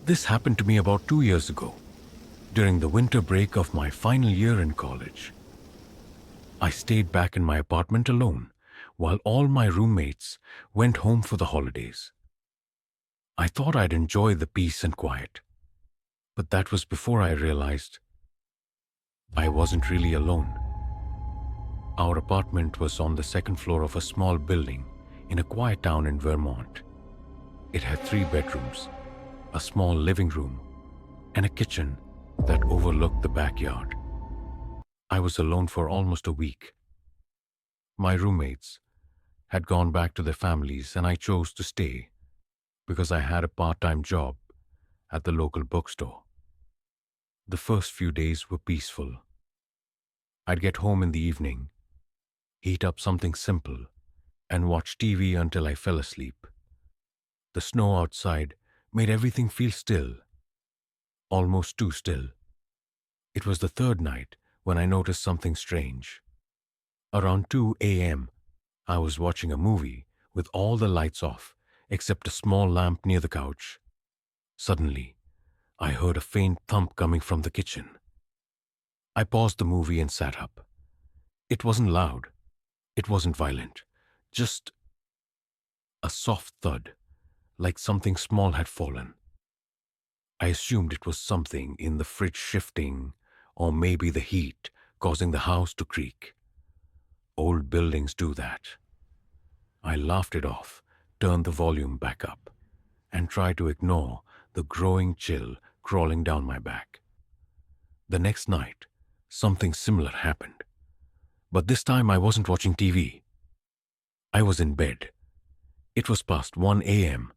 This happened to me about 2 years ago, during the winter break of my final year in college. I stayed back in my apartment alone while all my roommates went home for the holidays. I thought I'd enjoy the peace and quiet, but that was before I realized I wasn't really alone. Our apartment was on the second floor of a small building in a quiet town in Vermont. It had 3 bedrooms, a small living room, and a kitchen that overlooked the backyard. I was alone for almost a week. My roommates had gone back to their families, and I chose to stay because I had a part-time job at the local bookstore. The first few days were peaceful. I'd get home in the evening, heat up something simple, and watch TV until I fell asleep. The snow outside made everything feel still, almost too still. It was the third night when I noticed something strange. Around 2 a.m., I was watching a movie with all the lights off except a small lamp near the couch. Suddenly, I heard a faint thump coming from the kitchen. I paused the movie and sat up. It wasn't loud. It wasn't violent. Just a soft thud, like something small had fallen. I assumed it was something in the fridge shifting, or maybe the heat causing the house to creak. Old buildings do that. I laughed it off, turned the volume back up, and tried to ignore the growing chill crawling down my back. The next night, something similar happened. But this time I wasn't watching TV. I was in bed. It was past 1 a.m.,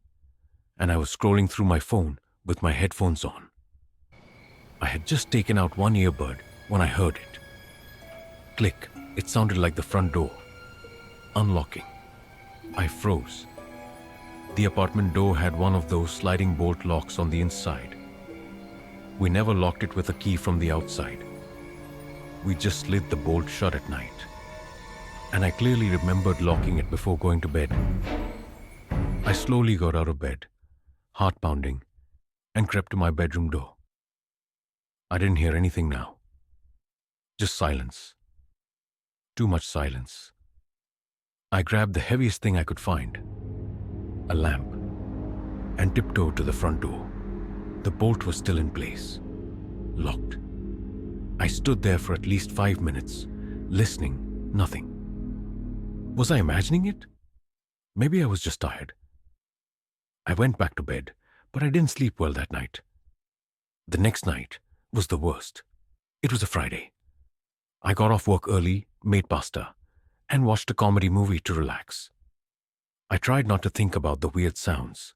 and I was scrolling through my phone with my headphones on. I had just taken out one earbud when I heard it. Click. It sounded like the front door unlocking. I froze. The apartment door had one of those sliding bolt locks on the inside. We never locked it with a key from the outside. We just slid the bolt shut at night. And I clearly remembered locking it before going to bed. I slowly got out of bed, heart pounding, and crept to my bedroom door. I didn't hear anything now. Just silence. Too much silence. I grabbed the heaviest thing I could find, a lamp, and tiptoed to the front door. The bolt was still in place, locked. I stood there for at least 5 minutes, listening, nothing. Was I imagining it? Maybe I was just tired. I went back to bed, but I didn't sleep well that night. The next night was the worst. It was a Friday. I got off work early, made pasta, and watched a comedy movie to relax. I tried not to think about the weird sounds.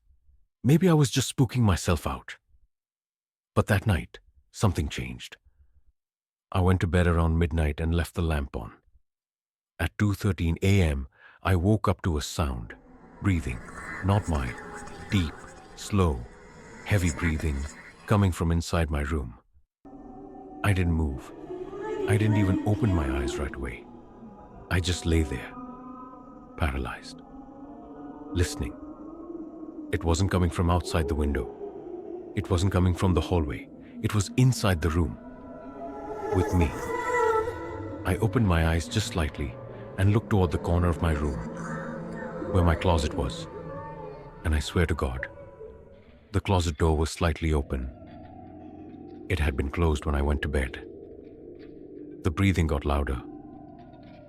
Maybe I was just spooking myself out. But that night, something changed. I went to bed around midnight and left the lamp on. At 2:13 a.m., I woke up to a sound, breathing, not mine, deep, slow, heavy breathing coming from inside my room. I didn't move. I didn't even open my eyes right away. I just lay there, paralyzed, listening. It wasn't coming from outside the window. It wasn't coming from the hallway. It was inside the room, with me. I opened my eyes just slightly and looked toward the corner of my room, where my closet was. And I swear to God, the closet door was slightly open. It had been closed when I went to bed. The breathing got louder.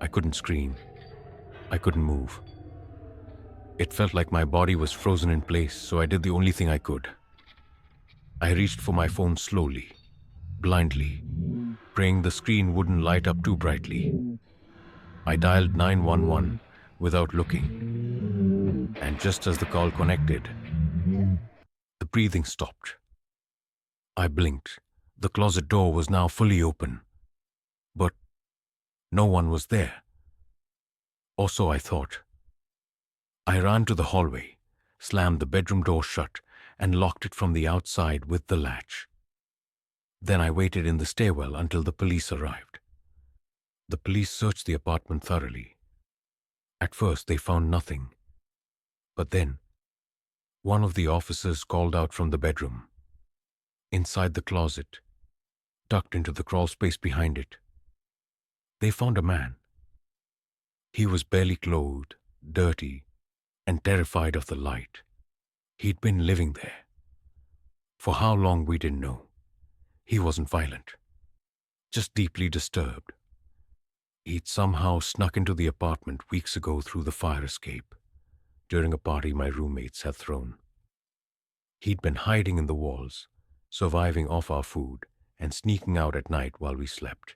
I couldn't scream. I couldn't move. It felt like my body was frozen in place, so I did the only thing I could. I reached for my phone slowly, blindly, praying the screen wouldn't light up too brightly. I dialed 911 without looking, and just as the call connected, the breathing stopped. I blinked. The closet door was now fully open, but no one was there. Or so I thought. I ran to the hallway, slammed the bedroom door shut, and locked it from the outside with the latch. Then I waited in the stairwell until the police arrived. The police searched the apartment thoroughly. At first, they found nothing. But then, one of the officers called out from the bedroom, Inside the closet, tucked into the crawl space behind it, they found a man. He was barely clothed, dirty, and terrified of the light. He'd been living there. For how long we didn't know. He wasn't violent, just deeply disturbed. He'd somehow snuck into the apartment weeks ago through the fire escape, during a party my roommates had thrown. He'd been hiding in the walls, surviving off our food, and sneaking out at night while we slept.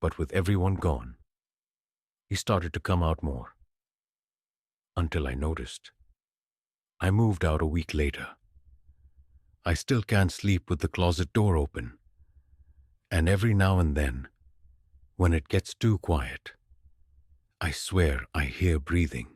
But with everyone gone, he started to come out more. Until I noticed. I moved out a week later. I still can't sleep with the closet door open. And every now and then, when it gets too quiet, I swear I hear breathing.